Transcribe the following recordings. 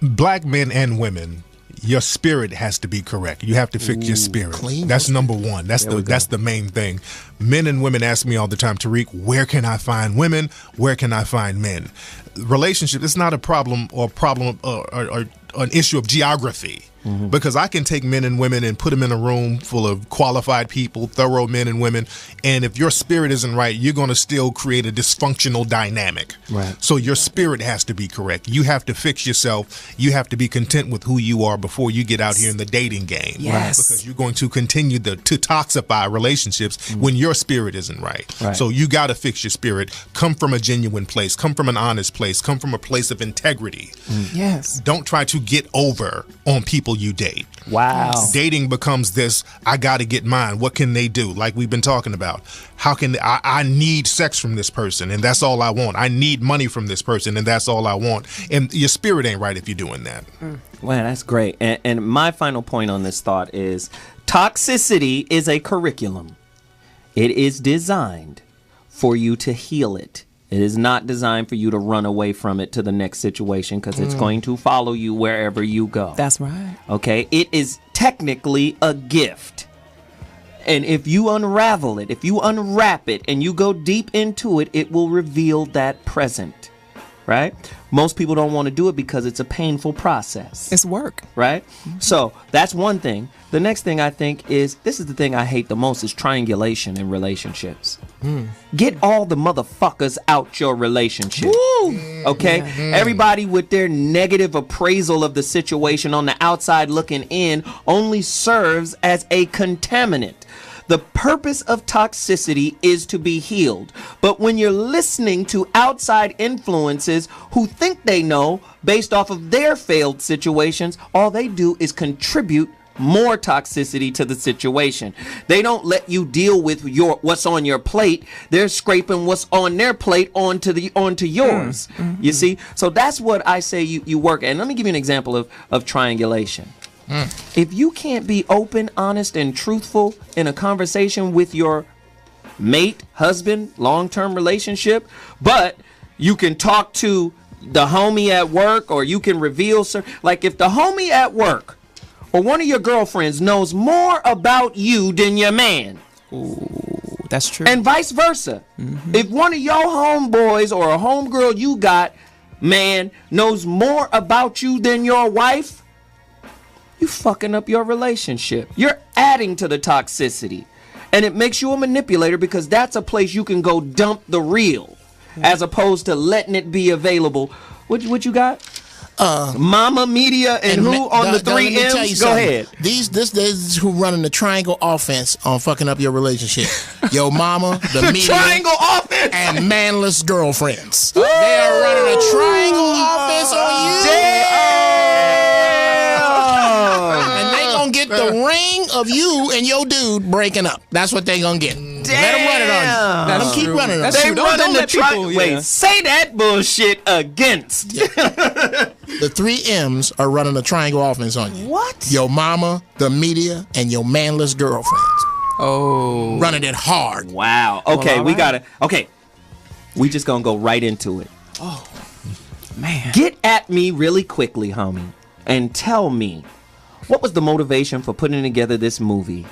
Black men and women, your spirit has to be correct. You have to fix your spirit. Clean. That's number one. That's the main thing. Men and women ask me all the time, Tariq, where can I find women? Where can I find men? Relationship is not a problem or an issue of geography. Because I can take men and women and put them in a room full of qualified people, thorough men and women, and if your spirit isn't right, you're going to still create a dysfunctional dynamic. Right. So your spirit has to be correct. You have to fix yourself. You have to be content with who you are before you get out here in the dating game. Yes. Because you're going to continue to toxify relationships when your spirit isn't right. Right. So you got to fix your spirit. Come from a genuine place. Come from an honest place. Come from a place of integrity. Yes. Don't try to get over on people you date. Wow. Dating becomes this, I got to get mine. What can they do? Like we've been talking about. How can I need sex from this person and that's all I want. I need money from this person and that's all I want. And your spirit ain't right if you're doing that. Wow, that's great. And my final point on this thought is toxicity is a curriculum. It is designed for you to heal it. It is not designed for you to run away from it to the next situation because it's going to follow you wherever you go. That's right. Okay? It is technically a gift. And if you unravel it, if you unwrap it and you go deep into it, it will reveal that present. Right? Most people don't want to do it because it's a painful process. It's work. Right? So that's one thing. The next thing I think is, this is the thing I hate the most, is triangulation in relationships. Get all the motherfuckers out your relationship. Okay? Everybody with their negative appraisal of the situation on the outside looking in only serves as a contaminant. The purpose of toxicity is to be healed. But when you're listening to outside influences who think they know based off of their failed situations, all they do is contribute more toxicity to the situation. They don't let you deal with what's on your plate. They're scraping what's on their plate onto yours. You see? So that's what I say you work at. And let me give you an example of triangulation. If you can't be open, honest, and truthful in a conversation with your mate, husband, long-term relationship, but you can talk to the homie at work, or you can reveal, like if the homie at work or one of your girlfriends knows more about you than your man. Ooh, that's true. And vice versa. If one of your homeboys or a homegirl you got, man, knows more about you than your wife, you fucking up your relationship. You're adding to the toxicity. And it makes you a manipulator because that's a place you can go dump the real as opposed to letting it be available. What you got? Mama, media, and who on the 3 M's? Go ahead. This is who running the triangle offense on fucking up your relationship. Yo mama, the media, triangle offense, and manless girlfriends. They are running a triangle offense on you. And they gonna get the ring of you and your dude breaking up. That's what they gonna get. Let them run it on you. Let them keep running it on you. They running the triangle. Wait, say that bullshit against. The 3 M's are running a triangle offense on you. What? Your mama, the media, and your manless girlfriends. Oh. Running it hard. Wow. Okay, Well, we right. gotta. Okay, we just gonna go right into it. Oh, man. Get at me really quickly, homie, and tell me what was the motivation for putting together this movie,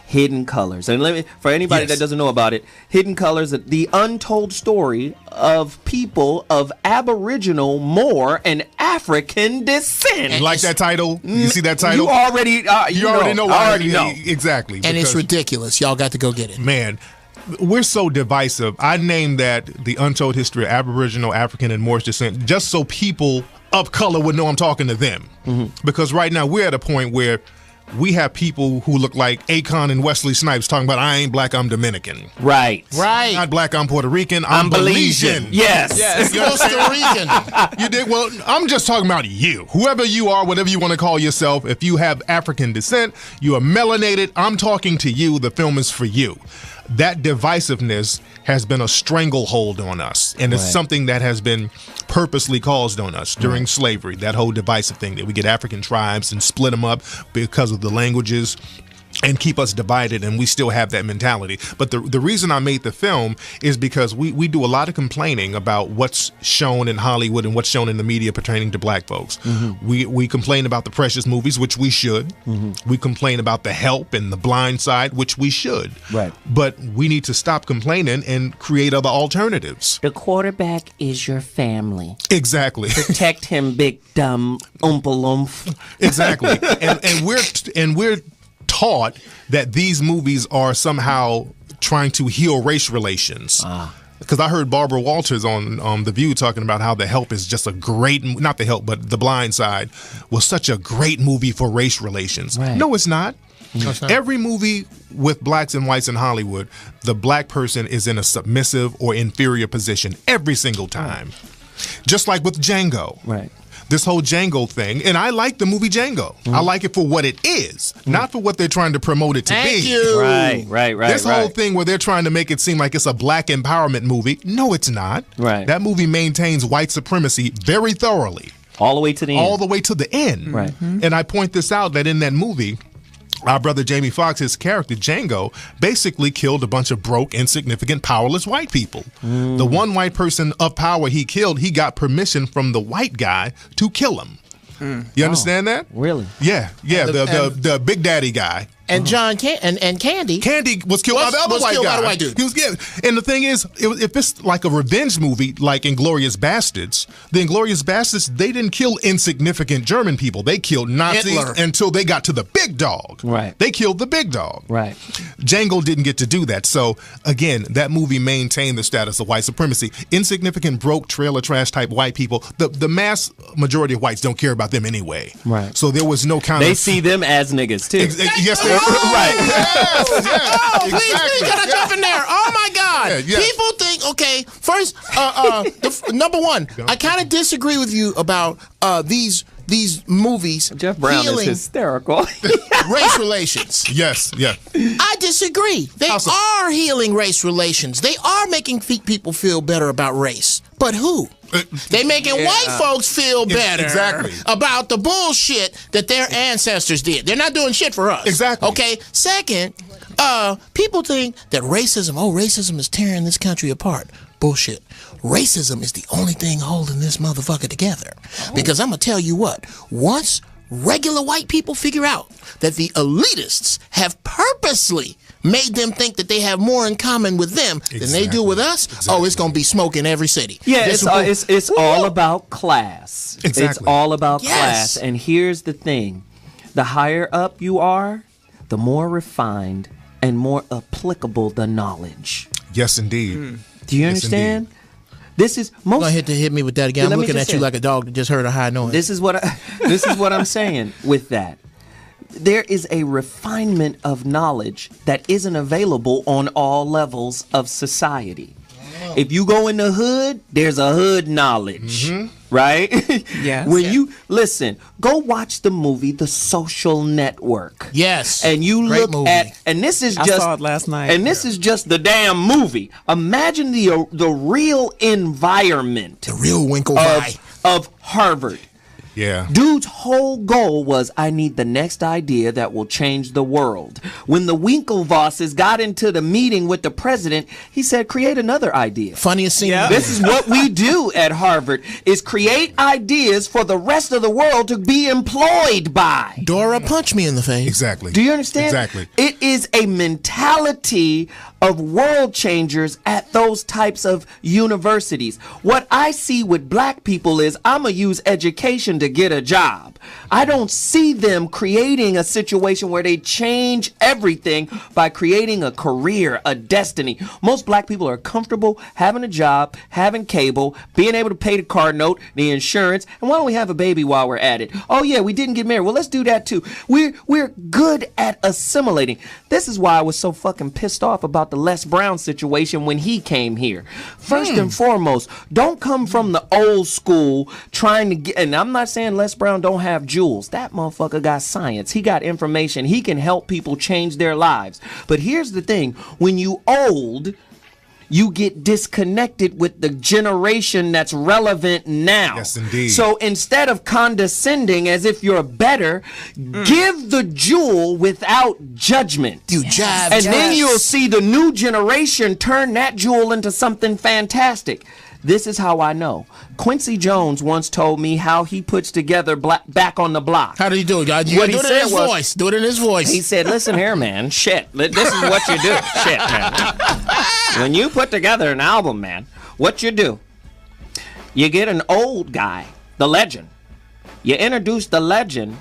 Hidden Colors. And for anybody that doesn't know about it, Hidden Colors, the untold story of people of Aboriginal, Moor, and African descent. You like that title? You see that title? You already, you already know. I already know. Exactly. And it's ridiculous. Y'all got to go get it. Man, we're so divisive. I named that The Untold History of Aboriginal, African, and Moorish Descent just so people of color would know I'm talking to them. Because right now we're at a point where we have people who look like Akon and Wesley Snipes talking about, I ain't black, I'm Dominican. Right. Right. Not black, I'm Puerto Rican, I'm Belizean. Yes. Costa Rican. You did well. I'm just talking about you. Whoever you are, whatever you want to call yourself. If you have African descent, you are melanated. I'm talking to you. The film is for you. That divisiveness has been a stranglehold on us, and it's something that has been purposely caused on us during slavery. That whole divisive thing that we get African tribes and split them up because of the languages. and keep us divided, and we still have that mentality. But the reason I made the film is because we do a lot of complaining about what's shown in Hollywood and what's shown in the media pertaining to black folks. We complain about the Precious movies, which we should. We complain about The Help and The Blind Side, which we should. Right. But we need to stop complaining and create other alternatives. The quarterback is your family. Exactly. Protect him, big dumb oomph. Exactly. and we're taught that these movies are somehow trying to heal race relations. Because I heard Barbara Walters on The View talking about how The Help is just a great, not The Help, but The Blind Side was such a great movie for race relations. Right. No, it's not. Every movie with blacks and whites in Hollywood, the black person is in a submissive or inferior position every single time. Just like with Django. Right. This whole Django thing, and I like the movie Django. I like it for what it is, not for what they're trying to promote it to be. Thank you. Right. This whole thing where they're trying to make it seem like it's a black empowerment movie. No, it's not. Right. That movie maintains white supremacy very thoroughly. All the way to the end. All the way to the end. Right. And I point this out that in that movie, our brother Jamie Foxx, his character Django, basically killed a bunch of broke, insignificant, powerless white people. The one white person of power he killed, he got permission from the white guy to kill him. You understand that? Really? Yeah. The Big Daddy guy. And John and Candy. Candy was killed by the other white guy. By the white dude. He was, and the thing is, if it's like a revenge movie, like Inglourious Bastards, the Inglourious Bastards, they didn't kill insignificant German people. They killed Nazis Hitler. until they got to the big dog. Right. They killed the big dog. Right. Django didn't get to do that. So again, that movie maintained the status of white supremacy. Insignificant, broke, trailer trash type white people. The mass majority of whites don't care about them anyway. Right. So there was no kind They of. see them as niggas too. Yes, they right. Oh, please, can I jump in there? Oh my God! Yeah. People think, okay, first, number one, I kind of disagree with you about these movies. Jeff Brown is hysterical. Race relations. Yes, yeah. I disagree. They How so? are healing race relations. They are making people feel better about race. But who? They making white folks feel better Exactly. about the bullshit that their ancestors did. They're not doing shit for us. Exactly. Okay. Second, people think that racism is tearing this country apart. Bullshit. Racism is the only thing holding this motherfucker together. Because I'm gonna tell you what, once regular white people figure out that the elitists have purposely made them think that they have more in common with them than they do with us, it's gonna be smoke in every city. Yeah, it's all about class. Exactly. It's all about Yes. class. And here's the thing. The higher up you are, the more refined and more applicable the knowledge. Yes, indeed. Do you Yes, understand? indeed. This is most. Gonna hit me with that again. Let I'm me looking just at you say- like a dog that just heard a high noise. This is what I'm saying with that. There is a refinement of knowledge that isn't available on all levels of society. If you go in the hood, there's a hood knowledge, right? Yes. When you listen, go watch the movie The Social Network. Yes. And you Great look movie. at, and this is I just saw it last night. And this is just the damn movie. Imagine the real environment the real Winklevi. of Harvard. Yeah. Dude's whole goal was, I need the next idea that will change the world. When the Winklevosses got into the meeting with the president, he said, create another idea. Funniest scene. Yeah. This is what we do at Harvard, is create ideas for the rest of the world to be employed by. Dora punched me in the face. Exactly. Do you understand? Exactly. It is a mentality of world changers at those types of universities. What I see with black people is I'm going to use education to get a job. I don't see them creating a situation where they change everything by creating a career, a destiny. Most black people are comfortable having a job, having cable, being able to pay the car note, the insurance, and why don't we have a baby while we're at it? Oh yeah, we didn't get married. Well, let's do that too. We're good at assimilating. This is why I was so fucking pissed off about the Les Brown situation when he came here. First and foremost, don't come from the old school trying to get, and I'm not saying Les Brown don't have jewels. That motherfucker got science. He got information. He can help people change their lives. But here's the thing, when you old, you get disconnected with the generation that's relevant now. Yes, indeed. So instead of condescending as if you're better, give the jewel without judgment. You jive. And then jive. you'll see the new generation turn that jewel into something fantastic. This is how I know. Quincy Jones once told me how he puts together Back on the Block. How did he do it? You What do he it in said his was- voice. Do it in his voice. He said, listen here, man. Shit. This is what you do. Shit, man. When you put together an album, man, what you do, you get an old guy, the legend. You introduce the legend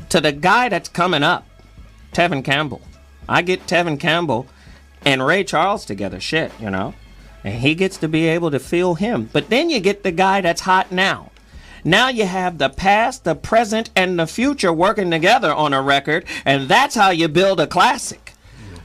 to the guy that's coming up, Tevin Campbell. I get Tevin Campbell and Ray Charles together. Shit, you know. And he gets to be able to feel him. But then you get the guy that's hot now. Now you have the past, the present, and the future working together on a record, and that's how you build a classic.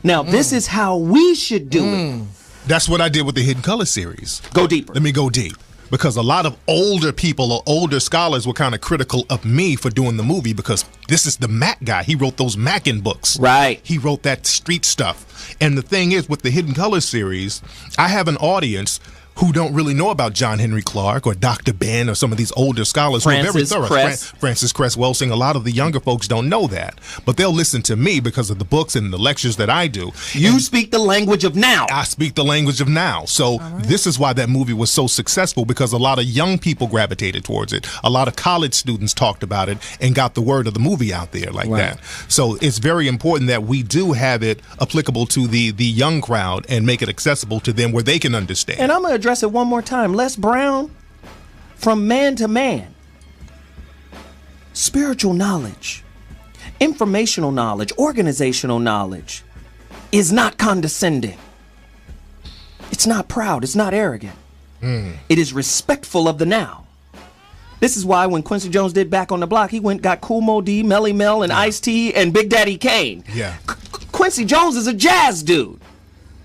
Now, this is how we should do it. That's what I did with the Hidden Color series. Go deeper. Let me go deep. Because a lot of older people or older scholars were kind of critical of me for doing the movie because this is the Mac guy. He wrote those Mackin books. Right. He wrote that street stuff. And the thing is, with the Hidden Color series, I have an audience who don't really know about John Henry Clark or Dr. Ben or some of these older scholars who are very Francis thorough. Cress. Francis Cress Welsing, a lot of the younger folks don't know that. But they'll listen to me because of the books and the lectures that I do. You speak the language of now. I speak the language of now. So this is why that movie was so successful, because a lot of young people gravitated towards it. A lot of college students talked about it and got the word of the movie out there like that. So it's very important that we do have it applicable to the young crowd and make it accessible to them where they can understand. And I'm going to address it one more time. Les Brown, from man to man. Spiritual knowledge, informational knowledge, organizational knowledge is not condescending. It's not proud. It's not arrogant. It is respectful of the now. This is why when Quincy Jones did Back on the Block, he went got Kool Moe Dee, Melly Mel, and Ice-T, and Big Daddy Kane. Yeah. Quincy Jones is a jazz dude,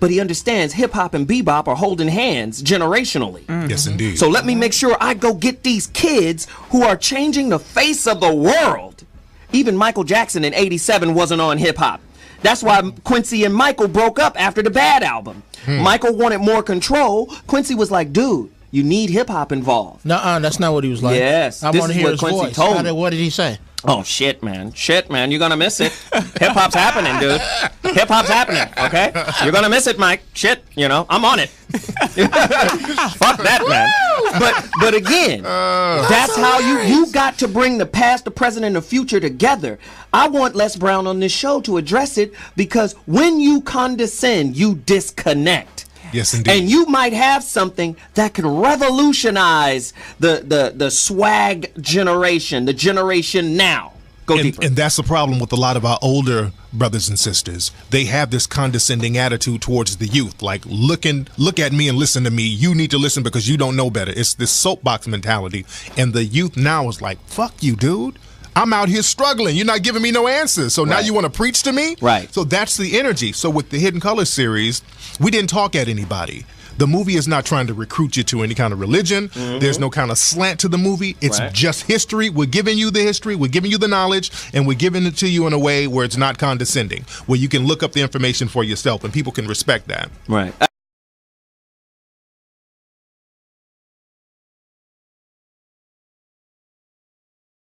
but he understands hip-hop and bebop are holding hands generationally. Yes, indeed. So let me make sure I go get these kids who are changing the face of the world. Even Michael Jackson in '87 wasn't on hip-hop. That's why Quincy and Michael broke up after the Bad album. Michael wanted more control. Quincy was like, dude, you need hip-hop involved. Nuh-uh, that's not what he was like. Yes, I this want to is hear what his Quincy voice. told me. What did he say? Oh, shit, man. Shit, man. You're going to miss it. Hip-hop's happening, dude. Hip-hop's happening, okay? You're going to miss it, Mike. Shit, you know, I'm on it. Fuck that, man. But again, that's how you got to bring the past, the present, and the future together. I want Les Brown on this show to address it because when you condescend, you disconnect. Yes, indeed. And you might have something that could revolutionize the swag generation, the generation now. Go deeper. And that's the problem with a lot of our older brothers and sisters. They have this condescending attitude towards the youth. Like, look at me and listen to me. You need to listen because you don't know better. It's this soapbox mentality. And the youth now is like, fuck you, dude. I'm out here struggling. You're not giving me no answers. So now you want to preach to me? Right. So that's the energy. So with the Hidden Color series, we didn't talk at anybody. The movie is not trying to recruit you to any kind of religion. There's no kind of slant to the movie. It's just history. We're giving you the history. We're giving you the knowledge. And we're giving it to you in a way where it's not condescending, where you can look up the information for yourself and people can respect that. Right.